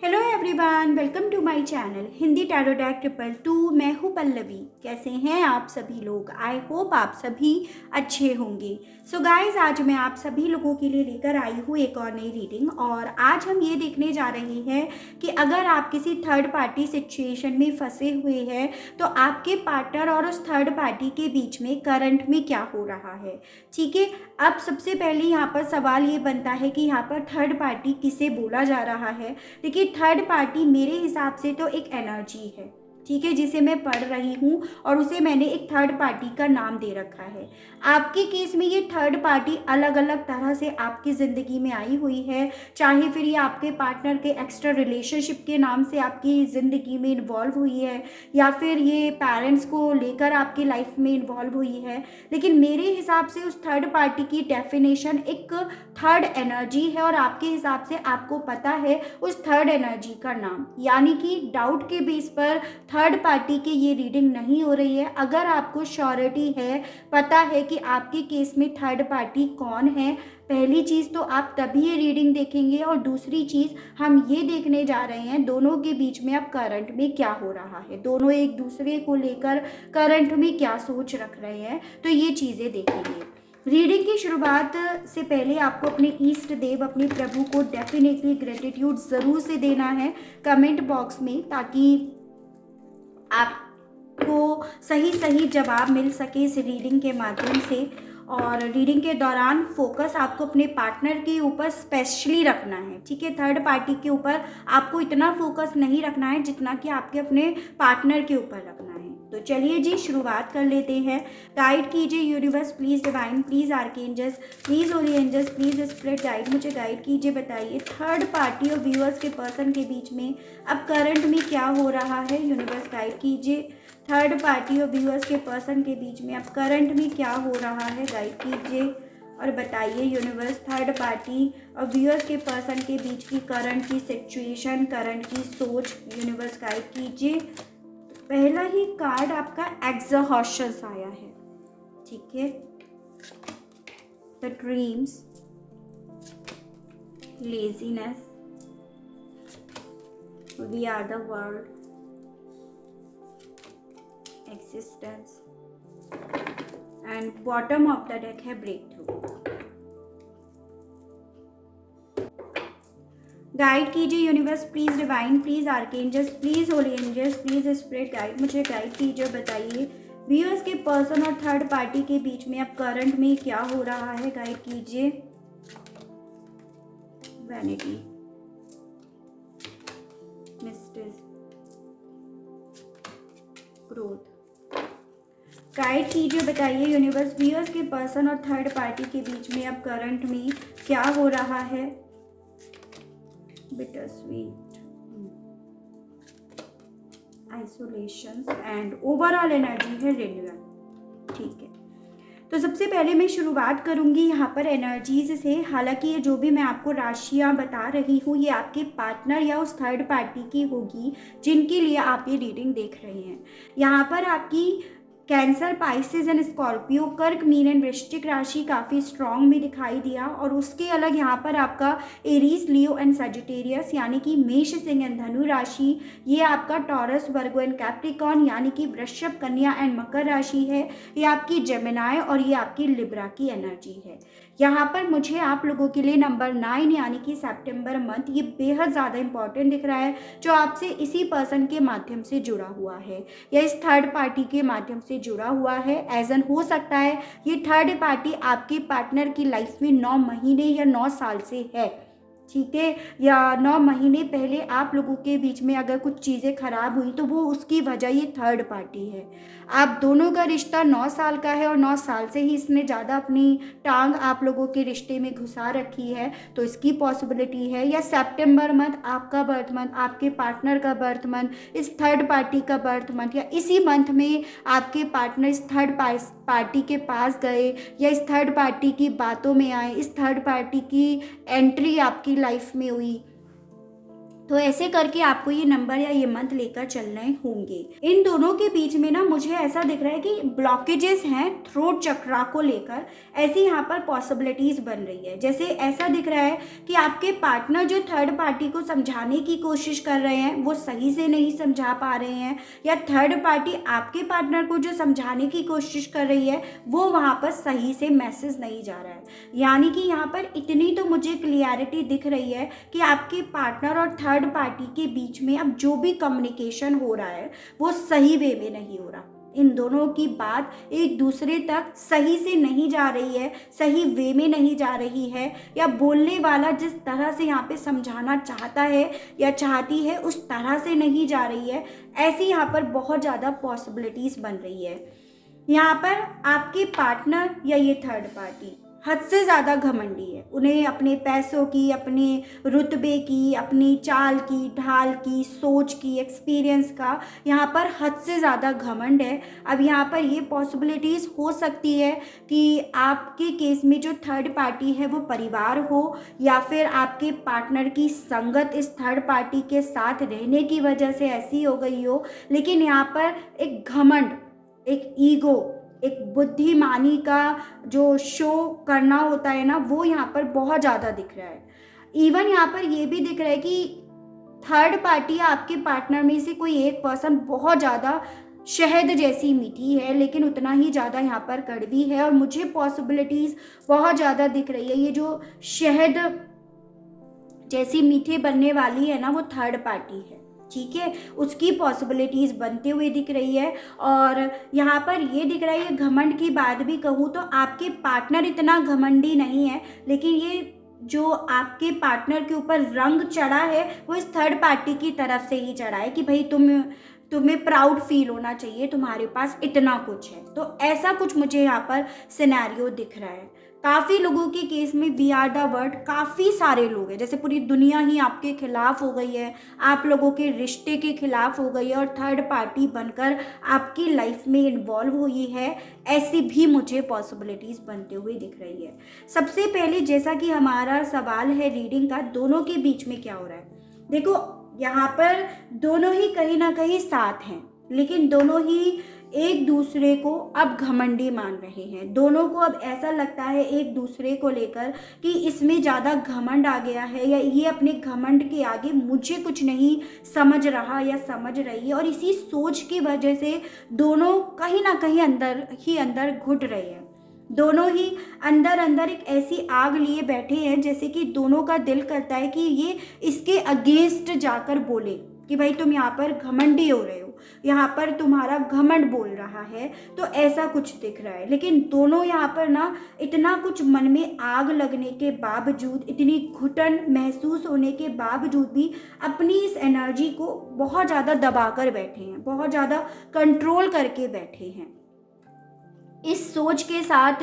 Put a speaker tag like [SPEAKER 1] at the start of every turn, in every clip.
[SPEAKER 1] Hello everyone, welcome to my channel Hindi tarot deck 222। मैं हूँ पल्लवी। कैसे हैं आप सभी लोग? आई होप आप सभी अच्छे होंगे। सो गाइज, आज मैं आप सभी लोगों के लिए लेकर आई हूँ एक और नई रीडिंग। और आज हम ये देखने जा रहे हैं कि अगर आप किसी थर्ड पार्टी सिचुएशन में फंसे हुए हैं तो आपके पार्टनर और उस थर्ड पार्टी के बीच में करंट में क्या हो रहा है। ठीक है, अब सबसे पहले यहाँ पर सवाल ये बनता है कि यहाँ पर थर्ड पार्टी किसे बोला जा रहा है। देखिए, थर्ड पार्टी मेरे हिसाब से तो एक एनर्जी है, ठीक है, जिसे मैं पढ़ रही हूँ और उसे मैंने एक थर्ड पार्टी का नाम दे रखा है। आपके केस में ये थर्ड पार्टी अलग अलग तरह से आपकी ज़िंदगी में आई हुई है, चाहे फिर ये आपके पार्टनर के एक्स्ट्रा रिलेशनशिप के नाम से आपकी ज़िंदगी में इन्वॉल्व हुई है, या फिर ये पेरेंट्स को लेकर आपकी लाइफ में इन्वॉल्व हुई है। लेकिन मेरे हिसाब से उस थर्ड पार्टी की डेफिनेशन एक थर्ड एनर्जी है, और आपके हिसाब से आपको पता है उस थर्ड एनर्जी का नाम। यानी कि डाउट के बेस पर थर्ड पार्टी की ये रीडिंग नहीं हो रही है। अगर आपको श्योरिटी है, पता है कि आपके केस में थर्ड पार्टी कौन है, पहली चीज़ तो आप तभी ये रीडिंग देखेंगे। और दूसरी चीज़ हम ये देखने जा रहे हैं दोनों के बीच में अब करंट में क्या हो रहा है, दोनों एक दूसरे को लेकर करंट में क्या सोच रख रहे हैं, तो ये चीज़ें देखेंगे। रीडिंग की शुरुआत से पहले आपको अपने ईष्ट देव, अपने प्रभु को डेफिनेटली ग्रेटिट्यूड ज़रूर से देना है कमेंट बॉक्स में, ताकि आपको सही सही जवाब मिल सके इस रीडिंग के माध्यम से। और रीडिंग के दौरान फोकस आपको अपने पार्टनर के ऊपर स्पेशली रखना है, ठीक है। थर्ड पार्टी के ऊपर आपको इतना फोकस नहीं रखना है जितना कि आपके अपने पार्टनर के ऊपर रखना है। तो चलिए जी, शुरुआत कर लेते हैं। गाइड कीजिए universe, please divine, please archangels, please holy angels, please spirit guide, मुझे गाइड कीजिए। बताइए थर्ड पार्टी और व्यूअर्स के पर्सन के बीच में अब करंट में क्या हो रहा है। यूनिवर्स गाइड कीजिए थर्ड पार्टी और व्यूअर्स के पर्सन के बीच में अब करंट में क्या हो रहा है, गाइड कीजिए और बताइए यूनिवर्स। थर्ड पार्टी और व्यूअर्स के पर्सन के बीच की करंट की सिचुएशन, करंट की सोच, यूनिवर्स गाइड कीजिए। पहला ही कार्ड आपका एग्जॉशन आया है, ठीक है। The dreams, laziness, we are the world, existence, and bottom of the deck है ब्रेक थ्रू। गाइड कीजिए universe, please divine, please archangels, please holy angels, please spirit guide, मुझे गाइड कीजिए। बताइए व्यूअर्स के पर्सन और थर्ड पार्टी के बीच में अब करंट में क्या हो रहा है, गाइड कीजिए। वैनिटी, मिस्टेज, ग्रोथ, गाइड कीजिए। बताइए यूनिवर्स, व्यूअर्स के पर्सन और थर्ड पार्टी के बीच में अब करंट में क्या हो रहा है। Bitter sweet, isolation, and overall energy है रिन्यूअल, ठीक है। तो सबसे पहले मैं शुरुआत करूंगी यहाँ पर एनर्जीज से। हालांकि ये जो भी मैं आपको राशियाँ बता रही हूँ ये आपके पार्टनर या उस थर्ड पार्टी की होगी जिनके लिए आप ये रीडिंग देख रहे हैं। यहाँ पर आपकी कैंसर, पाइसेस एंड स्कॉर्पियो, कर्क, मीन एंड वृश्चिक राशि काफ़ी स्ट्रॉन्ग में दिखाई दिया। और उसके अलग यहाँ पर आपका एरीज, लियो एंड सजिटेरियस यानी कि मेष, सिंह एंड धनु राशि, ये आपका टॉरस, वर्गो एंड कैप्रिकॉर्न यानी कि वृषभ, कन्या एंड मकर राशि है, ये आपकी जेमिनाई और ये आपकी लिब्रा की एनर्जी है। यहाँ पर मुझे आप लोगों के लिए नंबर 9 यानी कि सितंबर मंथ ये बेहद ज़्यादा इंपॉर्टेंट दिख रहा है, जो आपसे इसी पर्सन के माध्यम से जुड़ा हुआ है या इस थर्ड पार्टी के माध्यम से जुड़ा हुआ है। एजन हो सकता है ये थर्ड पार्टी आपके पार्टनर की लाइफ में 9 महीने या 9 साल से है, ठीक है। या 9 महीने पहले आप लोगों के बीच में अगर कुछ चीज़ें खराब हुई तो वो उसकी वजह ये थर्ड पार्टी है। आप दोनों का रिश्ता 9 साल का है और 9 साल से ही इसने ज़्यादा अपनी टांग आप लोगों के रिश्ते में घुसा रखी है, तो इसकी पॉसिबिलिटी है। या सितंबर मंथ आपका बर्थ मंथ, आपके पार्टनर का बर्थ मंथ, इस थर्ड पार्टी का बर्थ मंथ, या इसी मंथ में आपके पार्टनर इस थर्ड पार्टी के पास गए या इस थर्ड पार्टी की बातों में आए, इस थर्ड पार्टी की एंट्री आपकी लाइफ में हुई। तो ऐसे करके आपको ये नंबर या ये मंथ लेकर चलने होंगे। इन दोनों के बीच में ना मुझे ऐसा दिख रहा है कि ब्लॉकेजेस हैं थ्रोट चक्रा को लेकर, ऐसी यहाँ पर पॉसिबिलिटीज बन रही है। जैसे ऐसा दिख रहा है कि आपके पार्टनर जो थर्ड पार्टी को समझाने की कोशिश कर रहे हैं वो सही से नहीं समझा पा रहे हैं, या थर्ड पार्टी आपके पार्टनर को जो समझाने की कोशिश कर रही है वो वहाँ पर सही से मैसेज नहीं जा रहा है। यानी कि यहाँ पर इतनी तो मुझे क्लियरिटी दिख रही है कि आपके पार्टनर और थर्ड पार्टी के बीच में अब जो भी कम्युनिकेशन हो रहा है वो सही वे में नहीं हो रहा। इन दोनों की बात एक दूसरे तक सही से नहीं जा रही है, सही वे में नहीं जा रही है, या बोलने वाला जिस तरह से यहाँ पे समझाना चाहता है या चाहती है उस तरह से नहीं जा रही है। ऐसी यहाँ पर बहुत ज़्यादा पॉसिबिलिटीज़ बन रही है। यहाँ पर आपके पार्टनर या ये थर्ड पार्टी हद से ज़्यादा घमंडी है। उन्हें अपने पैसों की, अपने रुतबे की, अपनी चाल की, ढाल की, सोच की, एक्सपीरियंस का यहाँ पर हद से ज़्यादा घमंड है। अब यहाँ पर ये पॉसिबिलिटीज़ हो सकती है कि आपके केस में जो थर्ड पार्टी है वो परिवार हो, या फिर आपके पार्टनर की संगत इस थर्ड पार्टी के साथ रहने की वजह से ऐसी हो गई हो। लेकिन यहाँ पर एक घमंड, एक ईगो, एक बुद्धिमानी का जो शो करना होता है ना वो यहाँ पर बहुत ज़्यादा दिख रहा है। इवन यहाँ पर ये भी दिख रहा है कि थर्ड पार्टी आपके पार्टनर में से कोई एक पर्सन बहुत ज़्यादा शहद जैसी मीठी है, लेकिन उतना ही ज़्यादा यहाँ पर कड़वी है। और मुझे पॉसिबिलिटीज़ बहुत ज़्यादा दिख रही है। ये जो शहद जैसी मीठे बनने वाली है ना वो थर्ड पार्टी है, ठीक है, उसकी पॉसिबिलिटीज़ बनते हुए दिख रही है। और यहाँ पर ये दिख रहा है, ये घमंड की बात भी कहूँ तो आपके पार्टनर इतना घमंडी नहीं है, लेकिन ये जो आपके पार्टनर के ऊपर रंग चढ़ा है वो इस थर्ड पार्टी की तरफ से ही चढ़ा है कि भाई तुम्हें प्राउड फील होना चाहिए, तुम्हारे पास इतना कुछ है। तो ऐसा कुछ मुझे यहाँ पर सिनेरियो दिख रहा है। काफ़ी लोगों के केस में वी आर द वर्ड, काफ़ी सारे लोग हैं, जैसे पूरी दुनिया ही आपके खिलाफ हो गई है, आप लोगों के रिश्ते के खिलाफ हो गई है और थर्ड पार्टी बनकर आपकी लाइफ में इन्वॉल्व हुई है। ऐसी भी मुझे पॉसिबिलिटीज़ बनते हुए दिख रही है। सबसे पहले जैसा कि हमारा सवाल है रीडिंग का, दोनों के बीच में क्या हो रहा है। देखो यहाँ पर दोनों ही कहीं ना कहीं साथ हैं, लेकिन दोनों ही एक दूसरे को अब घमंडी मान रहे हैं। दोनों को अब ऐसा लगता है एक दूसरे को लेकर कि इसमें ज़्यादा घमंड आ गया है, या ये अपने घमंड के आगे मुझे कुछ नहीं समझ रहा या समझ रही है। और इसी सोच की वजह से दोनों कहीं ना कहीं अंदर ही अंदर घुट रहे हैं। दोनों ही अंदर अंदर एक ऐसी आग लिए बैठे हैं जैसे कि दोनों का दिल करता है कि ये इसके अगेंस्ट जाकर बोले कि भाई तुम यहाँ पर घमंडी हो रहे हो, यहाँ पर तुम्हारा घमंड बोल रहा है। तो ऐसा कुछ दिख रहा है। लेकिन दोनों यहाँ पर ना इतना कुछ मन में आग लगने के बावजूद, इतनी घुटन महसूस होने के बावजूद भी अपनी इस एनर्जी को बहुत ज़्यादा दबा कर बैठे हैं, बहुत ज़्यादा कंट्रोल करके बैठे हैं, इस सोच के साथ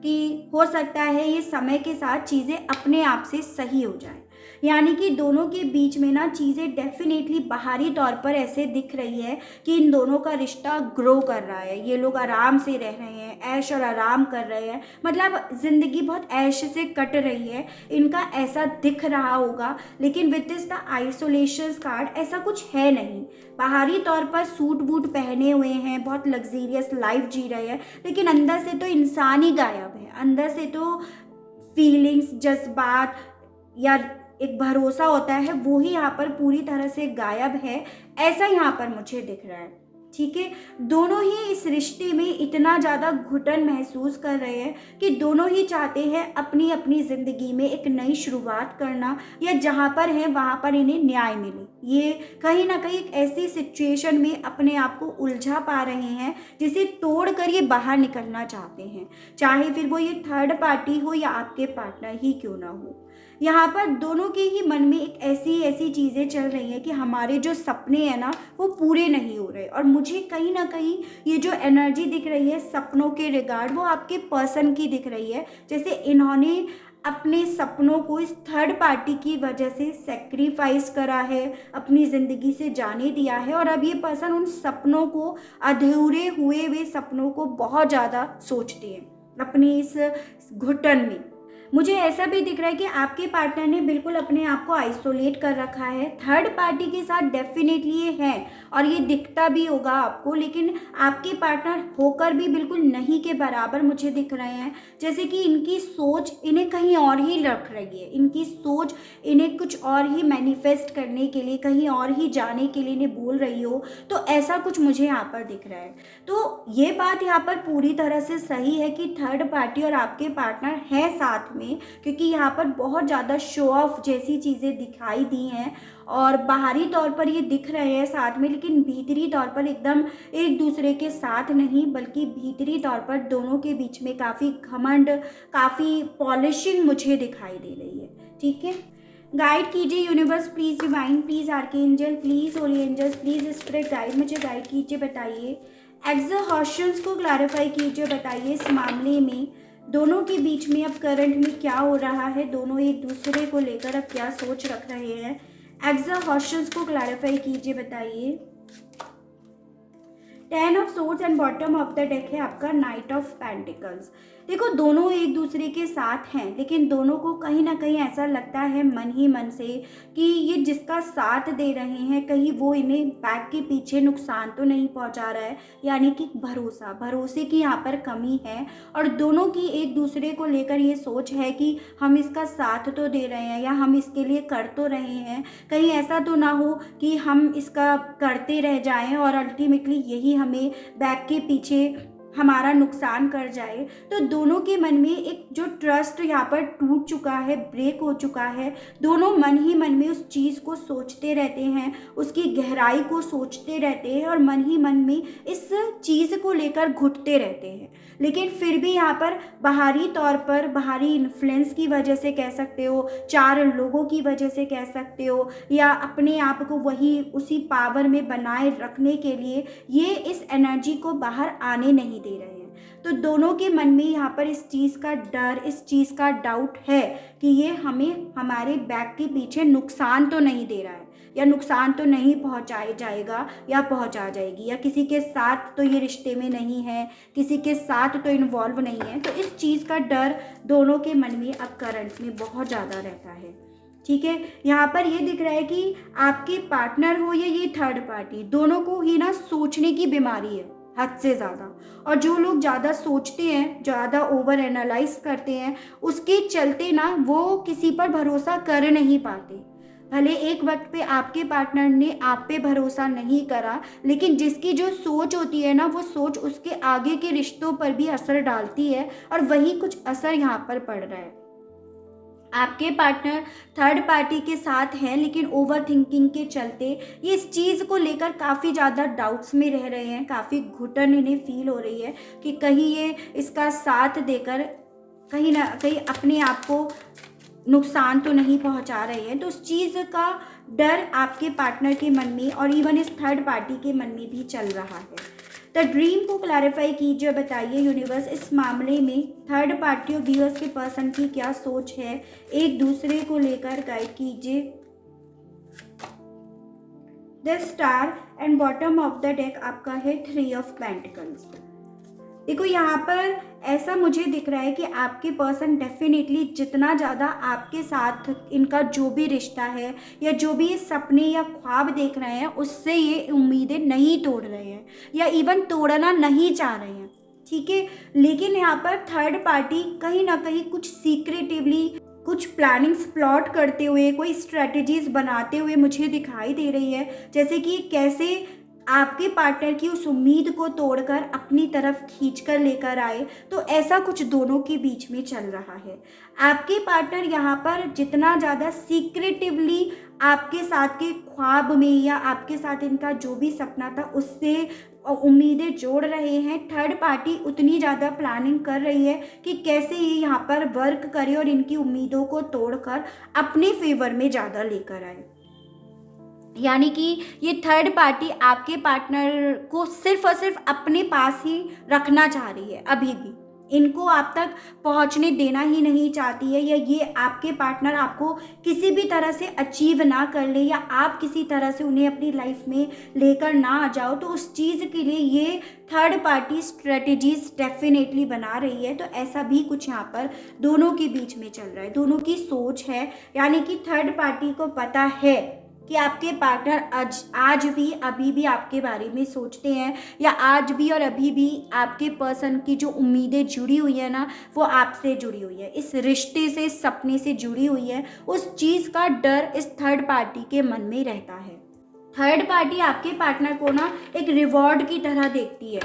[SPEAKER 1] कि हो सकता है ये समय के साथ चीज़ें अपने आप से सही हो जाए। यानी कि दोनों के बीच में ना चीज़ें डेफिनेटली बाहरी तौर पर ऐसे दिख रही है कि इन दोनों का रिश्ता ग्रो कर रहा है। ये लोग आराम से रह रहे हैं, ऐश और आराम कर रहे हैं, मतलब ज़िंदगी बहुत ऐश से कट रही है, इनका ऐसा दिख रहा होगा। लेकिन with this the isolation card ऐसा कुछ है नहीं। बाहरी तौर पर सूट बूट पहने हुए हैं, बहुत लग्जीरियस लाइफ जी रहे हैं, लेकिन अंदर से तो इंसान ही गायब है। अंदर से तो फीलिंग्स, जज्बात या एक भरोसा होता है वो ही यहाँ पर पूरी तरह से गायब है। ऐसा यहाँ पर मुझे दिख रहा है, ठीक है। दोनों ही इस रिश्ते में इतना ज़्यादा घुटन महसूस कर रहे हैं कि दोनों ही चाहते हैं अपनी अपनी ज़िंदगी में एक नई शुरुआत करना, या जहाँ पर हैं वहाँ पर इन्हें न्याय मिले। ये कहीं ना कहीं एक ऐसी सिचुएशन में अपने आप को उलझा पा रहे हैं जिसे तोड़कर ये बाहर निकलना चाहते हैं, चाहे फिर वो ये थर्ड पार्टी हो या आपके पार्टनर ही क्यों ना हो। यहाँ पर दोनों के ही मन में एक ऐसी ऐसी चीज़ें चल रही हैं कि हमारे जो सपने हैं ना वो पूरे नहीं हो रहे। और मुझे कहीं ना कहीं ये जो एनर्जी दिख रही है सपनों के रिगार्ड, वो आपके पर्सन की दिख रही है। जैसे इन्होंने अपने सपनों को इस थर्ड पार्टी की वजह से सेक्रीफाइस करा है, अपनी ज़िंदगी से जाने दिया है, और अब ये पर्सन उन सपनों को, अधूरे हुए सपनों को बहुत ज़्यादा सोचते हैं अपनी इस घुटन में। मुझे ऐसा भी दिख रहा है कि आपके पार्टनर ने बिल्कुल अपने आप को आइसोलेट कर रखा है, थर्ड पार्टी के साथ डेफिनेटली ये है और ये दिखता भी होगा आपको, लेकिन आपके पार्टनर होकर भी बिल्कुल नहीं के बराबर मुझे दिख रहे हैं। जैसे कि इनकी सोच इन्हें कहीं और ही रख रही है, इनकी सोच इन्हें कुछ और ही मैनिफेस्ट करने के लिए, कहीं और ही जाने के लिए इन्हें बोल रही हो, तो ऐसा कुछ मुझे यहाँ पर दिख रहा है। तो ये बात यहाँ पर पूरी तरह से सही है कि थर्ड पार्टी और आपके पार्टनर है साथ में, क्योंकि यहाँ पर बहुत ज़्यादा शो ऑफ जैसी चीज़ें दिखाई दी हैं और बाहरी तौर पर ये दिख रहे हैं साथ में, लेकिन भीतरी तौर पर एकदम एक दूसरे के साथ नहीं, बल्कि भीतरी तौर पर दोनों के बीच में काफ़ी घमंड, काफ़ी पॉलिशिंग मुझे दिखाई दे रही है। ठीक है, गाइड कीजिए universe, please divine, please archangel, please holy angels, please spirit guide, मुझे गाइड कीजिए, बताइए एक्सहॉर्शंस को क्लैरिफाई कीजिए, बताइए इस मामले में दोनों के बीच में अब करंट में क्या हो रहा है, दोनों एक दूसरे को लेकर अब क्या सोच रख रहे हैं। एक्सहॉर्शंस को क्लैरिफाई कीजिए, बताइए। 10 of swords and bottom of the deck है आपका नाइट ऑफ पेंटिकल्स। देखो दोनों एक दूसरे के साथ हैं, लेकिन दोनों को कहीं ना कहीं ऐसा लगता है मन ही मन से कि ये जिसका साथ दे रहे हैं कहीं वो इन्हें बैक के पीछे नुकसान तो नहीं पहुंचा रहा है, यानी कि भरोसे की यहाँ पर कमी है। और दोनों की एक दूसरे को लेकर ये सोच है कि हम इसका साथ तो दे रहे हैं या हम इसके लिए कर तो रहे हैं, कहीं ऐसा तो ना हो कि हम इसका करते रह जाएं और अल्टीमेटली यही हमें बैक के पीछे हमारा नुकसान कर जाए। तो दोनों के मन में एक जो ट्रस्ट यहाँ पर टूट चुका है, ब्रेक हो चुका है, दोनों मन ही मन में उस चीज़ को सोचते रहते हैं, उसकी गहराई को सोचते रहते हैं और मन ही मन में इस चीज़ को लेकर घुटते रहते हैं। लेकिन फिर भी यहाँ पर बाहरी तौर पर, बाहरी इन्फ्लुएंस की वजह से कह सकते हो, 4 लोगों की वजह से कह सकते हो, या अपने आप को वही उसी पावर में बनाए रखने के लिए ये इस एनर्जी को बाहर आने नहीं दे रहे हैं। तो दोनों के मन में यहाँ पर इस चीज़ का डर, इस चीज़ का डाउट है कि ये हमें हमारे बैक के पीछे नुकसान तो नहीं दे रहा है, या नुकसान तो नहीं पहुंचाया जाएगा या पहुंचा जाएगी, या किसी के साथ तो ये रिश्ते में नहीं है, किसी के साथ तो इन्वॉल्व नहीं है। तो इस चीज़ का डर दोनों के मन में अब करंट में बहुत ज़्यादा रहता है। ठीक है, यहाँ पर ये दिख रहा है कि आपके पार्टनर हो या ये थर्ड पार्टी, दोनों को ही ना सोचने की बीमारी है हद से ज़्यादा। और जो लोग ज़्यादा सोचते हैं, ज़्यादा ओवर एनालाइज करते हैं, उसके चलते ना वो किसी पर भरोसा कर नहीं पाते। भले एक वक्त पे आपके पार्टनर ने आप पे भरोसा नहीं करा, लेकिन जिसकी जो सोच होती है ना, वो सोच उसके आगे के रिश्तों पर भी असर डालती है और वही कुछ असर यहाँ पर पड़ रहा है। आपके पार्टनर थर्ड पार्टी के साथ हैं, लेकिन ओवर थिंकिंग के चलते ये इस चीज़ को लेकर काफ़ी ज़्यादा डाउट्स में रह रहे हैं, काफ़ी घुटन इन्हें फील हो रही है कि कहीं ये इसका साथ देकर कहीं ना कहीं अपने आप को नुकसान तो नहीं पहुंचा रहे हैं। तो उस चीज़ का डर आपके पार्टनर के मन में और इवन इस थर्ड पार्टी के मन में भी चल रहा है। द ड्रीम को क्लैरिफाई कीजिए, बताइए यूनिवर्स इस मामले में थर्ड पार्टी और व्यूअर्स के पर्सन की क्या सोच है, एक दूसरे को लेकर गाइड कीजिए। The star and bottom of the deck आपका है 3 ऑफ पेंटिकल्स। देखो यहाँ पर ऐसा मुझे दिख रहा है कि आपके पर्सन डेफिनेटली जितना ज़्यादा आपके साथ इनका जो भी रिश्ता है या जो भी ये सपने या ख्वाब देख रहे हैं, उससे ये उम्मीदें नहीं तोड़ रहे हैं या इवन तोड़ना नहीं चाह रहे हैं। ठीक है, लेकिन यहाँ पर थर्ड पार्टी कहीं ना कहीं कुछ सीक्रेटिवली कुछ प्लानिंग्स प्लॉट करते हुए, कोई स्ट्रेटजीज बनाते हुए मुझे दिखाई दे रही है, जैसे कि कैसे आपके पार्टनर की उस उम्मीद को तोड़कर अपनी तरफ खींचकर लेकर आए। तो ऐसा कुछ दोनों के बीच में चल रहा है। आपके पार्टनर यहाँ पर जितना ज़्यादा सीक्रेटिवली आपके साथ के ख्वाब में या आपके साथ इनका जो भी सपना था उससे उम्मीदें जोड़ रहे हैं, थर्ड पार्टी उतनी ज़्यादा प्लानिंग कर रही है कि कैसे ये यहाँ पर वर्क करे और इनकी उम्मीदों को तोड़कर अपने फेवर में ज़्यादा लेकर आए। यानी कि ये थर्ड पार्टी आपके पार्टनर को सिर्फ और सिर्फ अपने पास ही रखना चाह रही है अभी भी। इनको आप तक पहुंचने देना ही नहीं चाहती है, या ये आपके पार्टनर आपको किसी भी तरह से अचीव ना कर ले, या आप किसी तरह से उन्हें अपनी लाइफ में लेकर ना आ जाओ, तो उस चीज़ के लिए ये थर्ड पार्टी स्ट्रेटजीज डेफिनेटली बना रही है। तो ऐसा भी कुछ यहाँ पर दोनों के बीच में चल रहा है, दोनों की सोच है, यानी कि थर्ड पार्टी को पता है कि आपके पार्टनर आज भी अभी भी आपके बारे में सोचते हैं, या आज भी और अभी भी आपके पर्सन की जो उम्मीदें जुड़ी हुई है ना, वो आपसे जुड़ी हुई है, इस रिश्ते से, इस सपने से जुड़ी हुई है। उस चीज़ का डर इस थर्ड पार्टी के मन में रहता है। थर्ड पार्टी आपके पार्टनर को ना एक रिवॉर्ड की तरह देखती है,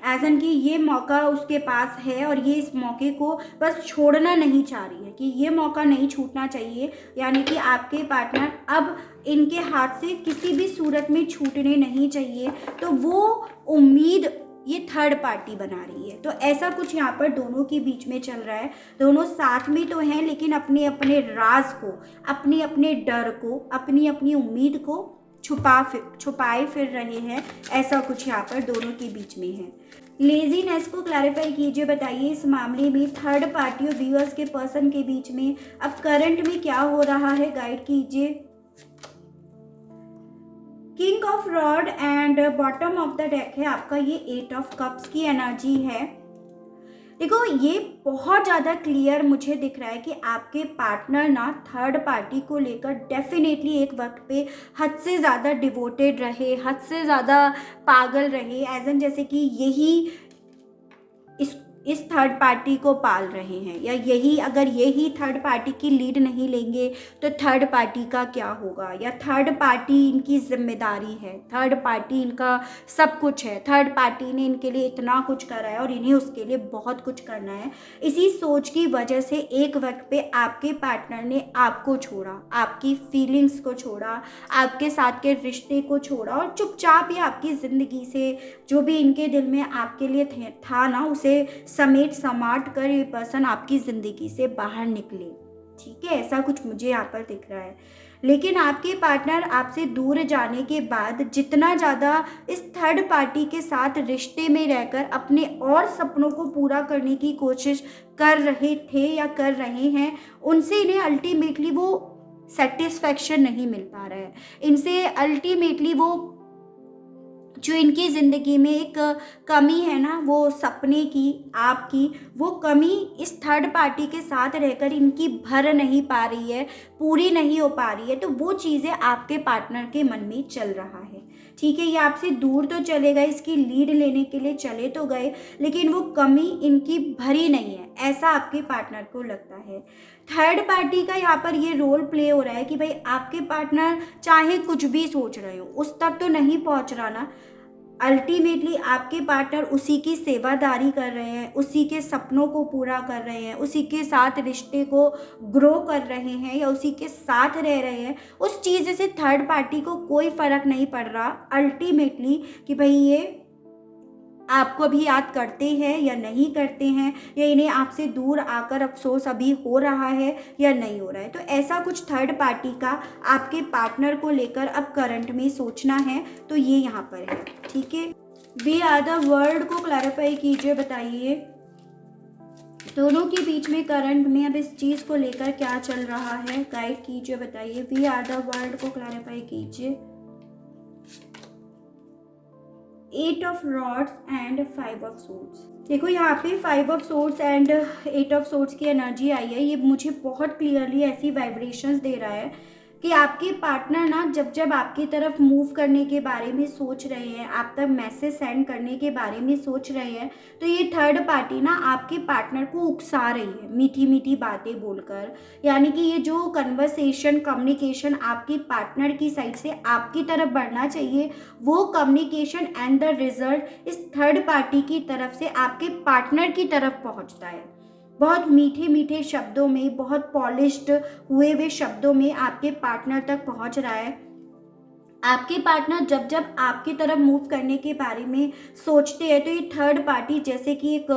[SPEAKER 1] एज एन कि ये मौका उसके पास है और ये इस मौके को बस छोड़ना नहीं चाह रही है, कि ये मौका नहीं छूटना चाहिए, यानी कि आपके पार्टनर अब इनके हाथ से किसी भी सूरत में छूटने नहीं चाहिए। तो वो उम्मीद ये थर्ड पार्टी बना रही है। तो ऐसा कुछ यहाँ पर दोनों के बीच में चल रहा है। दोनों साथ में तो हैं, लेकिन अपने अपने राज को, अपने अपने डर को, अपनी अपनी उम्मीद को छुपाए फिर रहे हैं। ऐसा कुछ यहाँ पर दोनों के बीच में है। लेजीनेस को क्लैरिफाई कीजिए, बताइए इस मामले में थर्ड पार्टी और व्यूअर्स के पर्सन के बीच में अब करंट में क्या हो रहा है, गाइड कीजिए। King of rod and bottom of the deck है आपका ये 8 ऑफ कप्स की एनर्जी है। देखो, ये बहुत ज़्यादा क्लियर मुझे दिख रहा है कि आपके पार्टनर ना थर्ड पार्टी को लेकर डेफिनेटली एक वक्त पे हद से ज़्यादा डिवोटेड रहे, हद से ज़्यादा पागल रहे, एज एन जैसे कि यही इस थर्ड पार्टी को पाल रहे हैं, या अगर यही थर्ड पार्टी की लीड नहीं लेंगे तो थर्ड पार्टी का क्या होगा, या थर्ड पार्टी इनकी जिम्मेदारी है, थर्ड पार्टी इनका सब कुछ है, थर्ड पार्टी ने इनके लिए इतना कुछ करा है और इन्हें उसके लिए बहुत कुछ करना है। इसी सोच की वजह से एक वक्त पे आपके पार्टनर ने आपको छोड़ा, आपकी फीलिंग्स को छोड़ा, आपके साथ के रिश्ते को छोड़ा, और चुपचाप ही आपकी ज़िंदगी से जो भी इनके दिल में आपके लिए था ना, उसे समेट समाट कर ये पर्सन आपकी ज़िंदगी से बाहर निकले। ठीक है, ऐसा कुछ मुझे यहाँ पर दिख रहा है। लेकिन आपके पार्टनर आपसे दूर जाने के बाद जितना ज़्यादा इस थर्ड पार्टी के साथ रिश्ते में रहकर अपने और सपनों को पूरा करने की कोशिश कर रहे थे या कर रहे हैं, उनसे इन्हें अल्टीमेटली वो सेटिस्फैक्शन नहीं मिल पा रहा है। इनसे अल्टीमेटली वो जो इनकी ज़िंदगी में एक कमी है ना, वो सपने की, आपकी, वो कमी इस थर्ड पार्टी के साथ रहकर इनकी भर नहीं पा रही है, पूरी नहीं हो पा रही है। तो वो चीज़ें आपके पार्टनर के मन में चल रहा है। ठीक है, ये आपसे दूर तो चले गए, इसकी लीड लेने के लिए चले तो गए, लेकिन वो कमी इनकी भरी नहीं है, ऐसा आपके पार्टनर को लगता है। थर्ड पार्टी का यहाँ पर ये रोल प्ले हो रहा है कि भाई आपके पार्टनर चाहे कुछ भी सोच रहे हो, उस तक तो नहीं पहुँच रहा ना। अल्टीमेटली आपके पार्टनर उसी की सेवादारी कर रहे हैं, उसी के सपनों को पूरा कर रहे हैं, उसी के साथ रिश्ते को ग्रो कर रहे हैं, या उसी के साथ रह रहे हैं। उस चीज़ से थर्ड पार्टी को कोई फ़र्क नहीं पड़ रहा अल्टीमेटली कि भाई ये आपको भी याद करते हैं या नहीं करते हैं, या इन्हें आपसे दूर आकर अफसोस अभी हो रहा है या नहीं हो रहा है। तो ऐसा कुछ थर्ड पार्टी का आपके पार्टनर को लेकर अब करंट में सोचना है, तो ये यहाँ पर है। ठीक है, वी आर द वर्ल्ड को क्लैरिफाई कीजिए, बताइए दोनों के बीच में करंट में अब इस चीज़ को लेकर क्या चल रहा है, गाइड कीजिए, बताइए। वी आर द वर्ल्ड को क्लैरिफाई कीजिए। 8 of rods and 5 of swords. देखो यहाँ पे 5 of swords and 8 of swords की एनर्जी आई है। ये मुझे बहुत क्लियरली ऐसी वाइब्रेशंस दे रहा है कि आपके पार्टनर ना जब आपकी तरफ मूव करने के बारे में सोच रहे हैं, आप तक मैसेज सेंड करने के बारे में सोच रहे हैं, तो ये थर्ड पार्टी ना आपके पार्टनर को उकसा रही है मीठी मीठी बातें बोलकर। यानी कि ये जो कन्वर्सेशन, कम्युनिकेशन आपके पार्टनर की साइड से आपकी तरफ बढ़ना चाहिए, वो कम्युनिकेशन एंड द रिजल्ट इस थर्ड पार्टी की तरफ से आपके पार्टनर की तरफ पहुँचता है। बहुत मीठे मीठे शब्दों में, बहुत पॉलिश्ड हुए हुए शब्दों में आपके पार्टनर तक पहुंच रहा है। आपके पार्टनर जब आपकी तरफ मूव करने के बारे में सोचते हैं, तो ये थर्ड पार्टी जैसे कि एक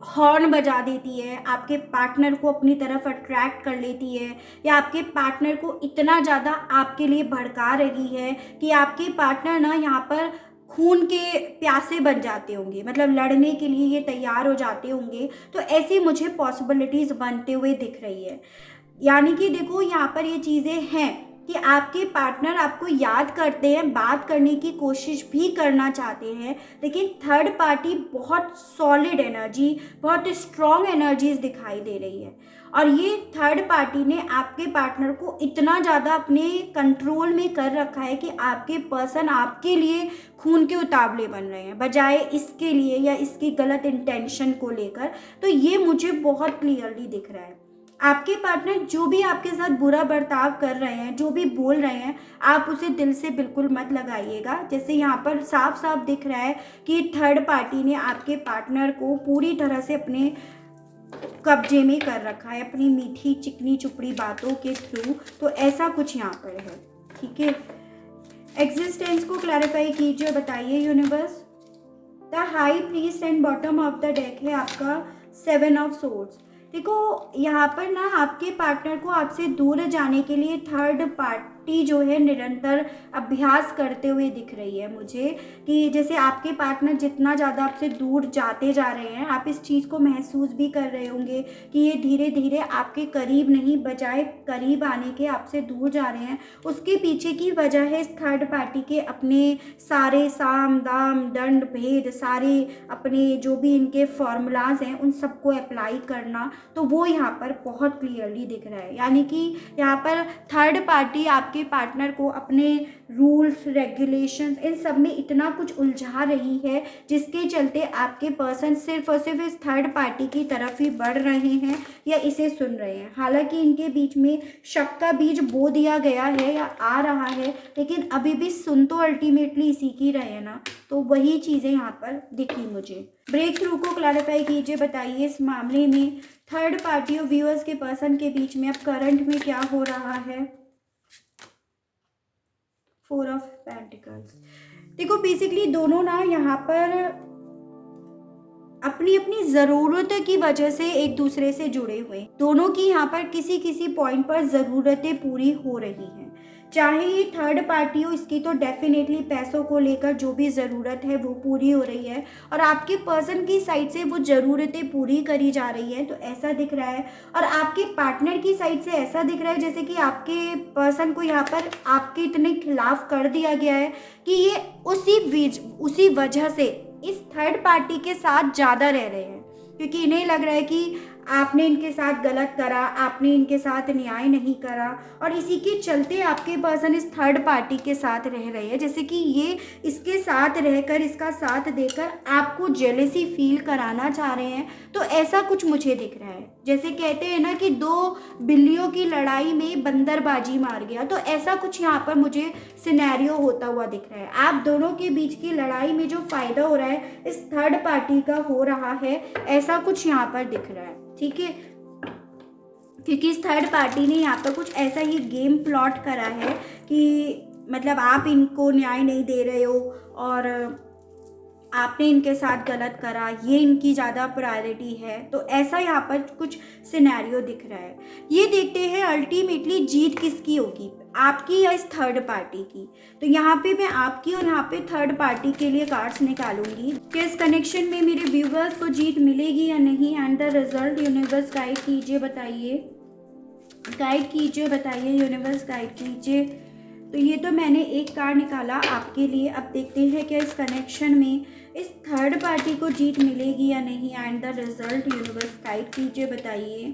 [SPEAKER 1] हॉर्न बजा देती है, आपके पार्टनर को अपनी तरफ अट्रैक्ट कर लेती है, या आपके पार्टनर को इतना ज़्यादा आपके लिए भड़का रही है कि आपके पार्टनर ना यहाँ पर खून के प्यासे बन जाते होंगे, मतलब लड़ने के लिए ये तैयार हो जाते होंगे। तो ऐसी मुझे पॉसिबिलिटीज़ बनते हुए दिख रही है। यानी कि देखो यहाँ पर ये चीज़ें हैं कि आपके पार्टनर आपको याद करते हैं, बात करने की कोशिश भी करना चाहते हैं, लेकिन थर्ड पार्टी बहुत सॉलिड एनर्जी, बहुत स्ट्रॉन्ग एनर्जीज दिखाई दे रही है। और ये थर्ड पार्टी ने आपके पार्टनर को इतना ज़्यादा अपने कंट्रोल में कर रखा है कि आपके पर्सन आपके लिए खून के उतावले बन रहे हैं, बजाय इसके लिए या इसकी गलत इंटेंशन को लेकर। तो ये मुझे बहुत क्लियरली दिख रहा है। आपके पार्टनर जो भी आपके साथ बुरा बर्ताव कर रहे हैं, जो भी बोल रहे हैं, आप उसे दिल से बिल्कुल मत लगाइएगा। जैसे यहाँ पर साफ साफ दिख रहा है कि थर्ड पार्टी ने आपके पार्टनर को पूरी तरह से अपने कब्जे में कर रखा है, अपनी मीठी चिकनी चुपड़ी बातों के थ्रू। तो ऐसा कुछ यहाँ पर है, ठीक है। एग्जिस्टेंस को क्लैरिफाई कीजिए, बताइए universe. The high priest and bottom of the deck है आपका 7 ऑफ सोर्ड्स। देखो यहाँ पर ना आपके पार्टनर को आपसे दूर जाने के लिए थर्ड पार्टी जो है निरंतर अभ्यास करते हुए दिख रही है मुझे, कि जैसे आपके पार्टनर जितना ज़्यादा आपसे दूर जाते जा रहे हैं, आप इस चीज़ को महसूस भी कर रहे होंगे कि ये धीरे धीरे आपके करीब नहीं, बजाय करीब आने के आपसे दूर जा रहे हैं। उसके पीछे की वजह है इस थर्ड पार्टी के अपने सारे साम दाम दंड भेद, सारे अपने जो भी इनके फॉर्मूलाज हैं उन सबको अप्लाई करना। तो वो यहाँ पर बहुत क्लियरली दिख रहा है। यानी कि यहाँ पर थर्ड पार्टी आपके पार्टनर को अपने रूल्स रेगुलेशंस इन सब में इतना कुछ उलझा रही है, जिसके चलते आपके पर्सन सिर्फ और सिर्फ इस थर्ड पार्टी की तरफ ही बढ़ रहे हैं या इसे सुन रहे हैं। हालांकि इनके बीच में शक का बीज बो दिया गया है या आ रहा है, लेकिन अभी भी सुन तो अल्टीमेटली इसी की रहे हैं ना। तो वही चीज़ें यहाँ पर दिखी मुझे। ब्रेक थ्रू को क्लैरिफाई कीजिए, बताइए इस मामले में थर्ड पार्टी और व्यूअर्स के पर्सन के बीच में अब करंट में क्या हो रहा है। 4 ऑफ पेंटिकल्स। देखो बेसिकली दोनों ना यहाँ पर अपनी अपनी ज़रूरत की वजह से एक दूसरे से जुड़े हुए, दोनों की यहाँ पर किसी किसी पॉइंट पर ज़रूरतें पूरी हो रही हैं। चाहे ये थर्ड पार्टी हो, इसकी तो डेफिनेटली पैसों को लेकर जो भी ज़रूरत है वो पूरी हो रही है, और आपके पर्सन की साइड से वो ज़रूरतें पूरी करी जा रही है। तो ऐसा दिख रहा है। और आपके पार्टनर की साइड से ऐसा दिख रहा है जैसे कि आपके पर्सन को यहाँ पर आपके इतने खिलाफ कर दिया गया है कि ये उसी वजह से इस थर्ड पार्टी के साथ ज़्यादा रह रहे हैं, क्योंकि इन्हें लग रहा है कि आपने इनके साथ गलत करा, आपने इनके साथ न्याय नहीं करा, और इसी के चलते आपके पर्सन इस थर्ड पार्टी के साथ रह रहे हैं। जैसे कि ये इसके साथ रहकर, इसका साथ देकर आपको जेलसी फील कराना चाह रहे हैं। तो ऐसा कुछ मुझे दिख रहा है। जैसे कहते हैं ना कि 2 बिल्लियों की लड़ाई में बंदर बाजी मार गया, तो ऐसा कुछ यहाँ पर मुझे सिनेरियो होता हुआ दिख रहा है। आप दोनों के बीच की लड़ाई में जो फायदा हो रहा है इस थर्ड पार्टी का हो रहा है, ऐसा कुछ यहाँ पर दिख रहा है, ठीक है। क्योंकि इस थर्ड पार्टी ने यहाँ पर कुछ ऐसा ही गेम प्लॉट करा है कि मतलब आप इनको न्याय नहीं दे रहे हो और आपने इनके साथ गलत करा, ये इनकी ज़्यादा प्रायोरिटी है। तो ऐसा यहाँ पर कुछ सिनेरियो दिख रहा है। ये देखते हैं अल्टीमेटली जीत किसकी होगी, आपकी या इस थर्ड पार्टी की। तो यहाँ पे मैं आपकी और यहाँ पे थर्ड पार्टी के लिए कार्ड्स निकालूंगी कि इस कनेक्शन में मेरे व्यूवर्स को जीत मिलेगी या नहीं। And the result universe guide कीजिए, बताइए, गाइड कीजिए, बताइए यूनिवर्स गाइड कीजिए। तो ये तो मैंने एक कार्ड निकाला आपके लिए। अब देखते हैं कि इस कनेक्शन में इस थर्ड पार्टी को जीत मिलेगी या नहीं। And the result universe guide कीजिए, बताइए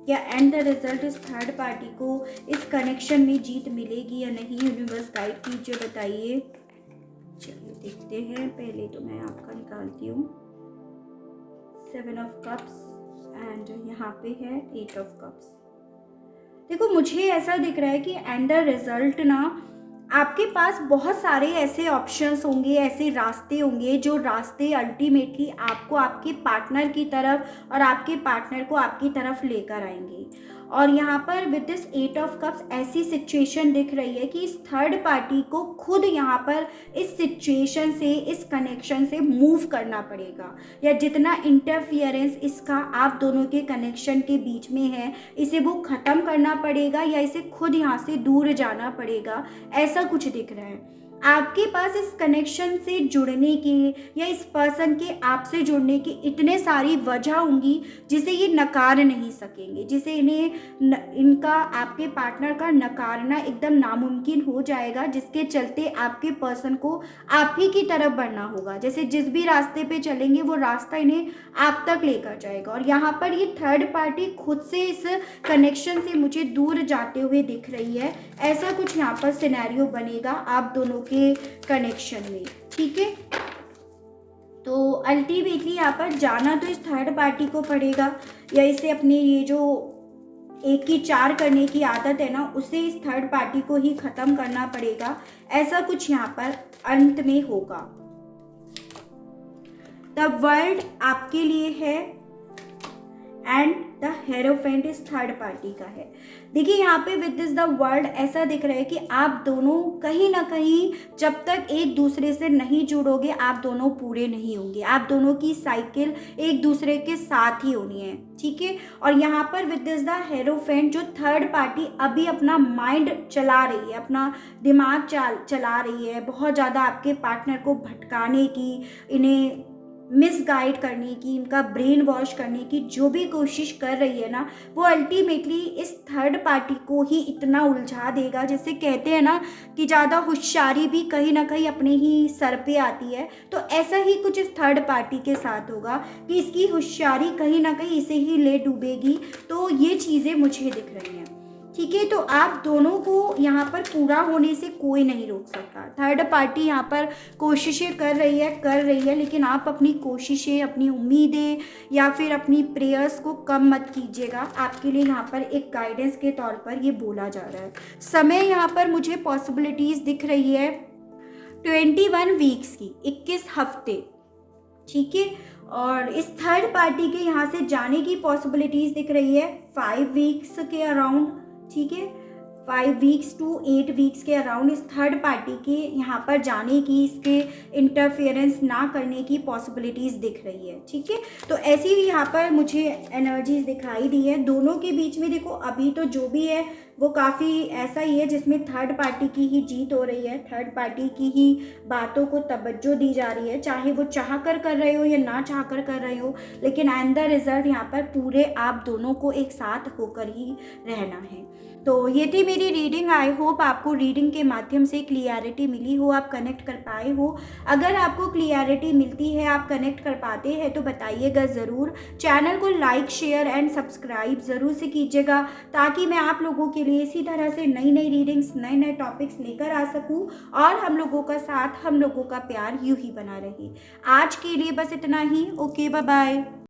[SPEAKER 1] क्या एंड द रिजल्ट इस थर्ड पार्टी को इस कनेक्शन में जीत मिलेगी या नहीं। यूनिवर्स गाइड कीजिए, बताइए। चलिए देखते हैं। पहले तो मैं आपका निकालती हूँ 7 ऑफ कप्स एंड यहाँ पे है 8 ऑफ कप्स। देखो मुझे ऐसा दिख रहा है कि एंड द रिजल्ट ना आपके पास बहुत सारे ऐसे ऑप्शंस होंगे, ऐसे रास्ते होंगे, जो रास्ते अल्टीमेटली आपको आपके पार्टनर की तरफ और आपके पार्टनर को आपकी तरफ लेकर आएंगे। और यहाँ पर विद दिस 8 ऑफ कप्स ऐसी सिचुएशन दिख रही है कि इस थर्ड पार्टी को खुद यहाँ पर इस सिचुएशन से, इस कनेक्शन से मूव करना पड़ेगा, या जितना इंटरफियरेंस इसका आप दोनों के कनेक्शन के बीच में है इसे वो ख़त्म करना पड़ेगा, या इसे खुद यहाँ से दूर जाना पड़ेगा। ऐसा कुछ दिख रहा है। आपके पास इस कनेक्शन से जुड़ने के या इस पर्सन के आपसे जुड़ने की इतने सारी वजह होंगी जिसे ये नकार नहीं सकेंगे, जिसे इनका आपके पार्टनर का नकारना एकदम नामुमकिन हो जाएगा, जिसके चलते आपके पर्सन को आप ही की तरफ बढ़ना होगा। जैसे जिस भी रास्ते पे चलेंगे वो रास्ता इन्हें आप तक लेकर जाएगा। और यहाँ पर ये थर्ड पार्टी खुद से इस कनेक्शन से मुझे दूर जाते हुए दिख रही है। ऐसा कुछ यहाँ पर सिनेरियो बनेगा आप दोनों के कनेक्शन में, ठीक है। तो अल्टीमेटली यहाँ पर जाना तो इस थर्ड पार्टी को पड़ेगा, या इसे अपनी ये जो एक की चार करने की आदत है ना, उसे इस थर्ड पार्टी को ही ख़त्म करना पड़ेगा। ऐसा कुछ यहाँ पर अंत में होगा। द वर्ल्ड आपके लिए है एंड द हेरोफेंट इस थर्ड पार्टी का है। देखिए यहाँ पे विद दिस द वर्ल्ड ऐसा दिख रहा है कि आप दोनों कहीं ना कहीं जब तक एक दूसरे से नहीं जुड़ोगे आप दोनों पूरे नहीं होंगे। आप दोनों की साइकिल एक दूसरे के साथ ही होनी है, ठीक है। और यहाँ पर विद दिस द हेरोफेंट जो थर्ड पार्टी अभी अपना माइंड चला रही है, अपना दिमाग चला रही है, बहुत ज़्यादा आपके पार्टनर को भटकाने की, इन्हें मिसगाइड करने की, इनका ब्रेन वॉश करने की जो भी कोशिश कर रही है ना, वो अल्टीमेटली इस थर्ड पार्टी को ही इतना उलझा देगा। जैसे कहते हैं ना कि ज़्यादा होशियारी भी कहीं ना कहीं अपने ही सर पे आती है, तो ऐसा ही कुछ इस थर्ड पार्टी के साथ होगा कि इसकी होशियारी कहीं ना कहीं इसे ही ले डूबेगी। तो ये चीज़ें मुझे दिख रही हैं, ठीक है। तो आप दोनों को यहाँ पर पूरा होने से कोई नहीं रोक सकता। थर्ड पार्टी यहाँ पर कोशिशें कर रही है, लेकिन आप अपनी कोशिशें, अपनी उम्मीदें या फिर अपनी प्रेयर्स को कम मत कीजिएगा। आपके लिए यहाँ पर एक गाइडेंस के तौर पर ये बोला जा रहा है। समय यहाँ पर मुझे पॉसिबिलिटीज़ दिख रही है 21 वीक्स की, 21 हफ्ते, ठीक है। और इस थर्ड पार्टी के यहाँ से जाने की पॉसिबिलिटीज़ दिख रही है 5 वीक्स के अराउंड, ठीक है। 5 वीक्स टू 8 वीक्स के अराउंड इस थर्ड पार्टी के यहाँ पर जाने की, इसके इंटरफेरेंस ना करने की पॉसिबिलिटीज़ दिख रही है, ठीक है। तो ऐसी ही यहाँ पर मुझे एनर्जीज दिखाई दी है दोनों के बीच में। देखो अभी तो जो भी है वो काफ़ी ऐसा ही है जिसमें थर्ड पार्टी की ही जीत हो रही है, थर्ड पार्टी की ही बातों को तवज्जो दी जा रही है, चाहे वो चाह कर रहे हो या ना चाह कर रहे हो, लेकिन एंड द रिजल्ट यहाँ पर पूरे आप दोनों को एक साथ होकर ही रहना है। तो ये थी मेरी रीडिंग। आई होप आपको रीडिंग के माध्यम से क्लियरिटी मिली हो, आप कनेक्ट कर पाए हो। अगर आपको क्लियरिटी मिलती है, आप कनेक्ट कर पाते हैं तो बताइएगा ज़रूर। चैनल को लाइक, शेयर एंड सब्सक्राइब ज़रूर से कीजिएगा, ताकि मैं आप लोगों के लिए इसी तरह से नई नई रीडिंग्स, नए नए टॉपिक्स लेकर आ सकूं और हम लोगों का साथ, हम लोगों का प्यार यूं ही बना रहे। आज के लिए बस इतना ही। Okay, bye bye.